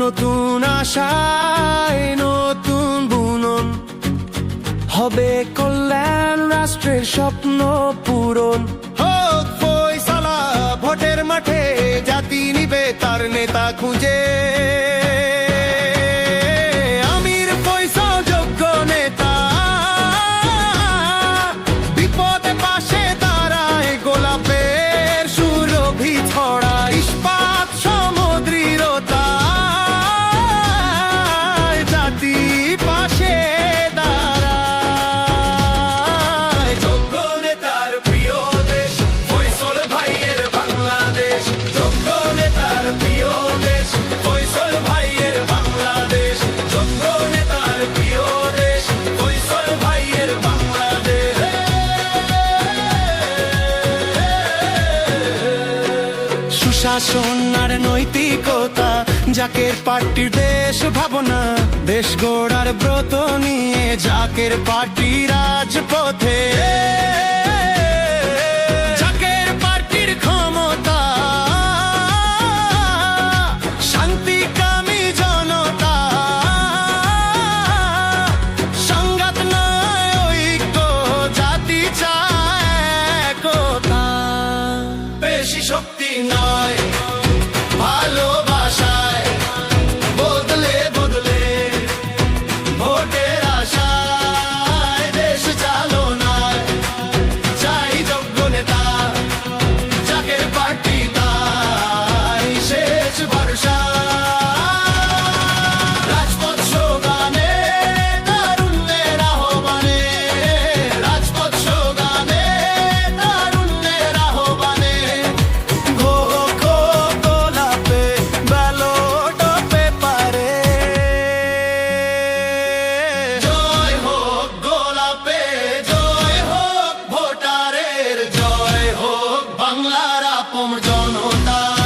নতুন আশায় নতুন বুনন হবে কল্যাণ রাষ্ট্রের স্বপ্ন পূরণ। হোক ফয়সালা ভোটের মাঠে, জাতি নিবে তার নেতা খুঁজে। আমির ফয়সাল যোগ্য নেতা, বিপদে পাশে দাঁড়ায়, গোলাপের সুরভি ছড়া, ইস্পাত সমুদ্রীরতা, জাতি পাশে দাঁড়ায়। যোগ্য নেতার প্রিয় দেশ ফয়সাল ভাইয়ের বাংলাদেশ, যোগ্য নেতার প্রিয় দেশ ফয়সাল ভাইয়ের বাংলাদেশ, যোগ্য নেতার প্রিয় দেশ ফয়সাল ভাইয়ের বাংলাদেশ। সুশাসন আর নৈতিকতা, জাকের পার্টির দেশ ভাবনা, দেশ গড়ার ব্রত নিয়ে জাকের পার্টি রাজপথে।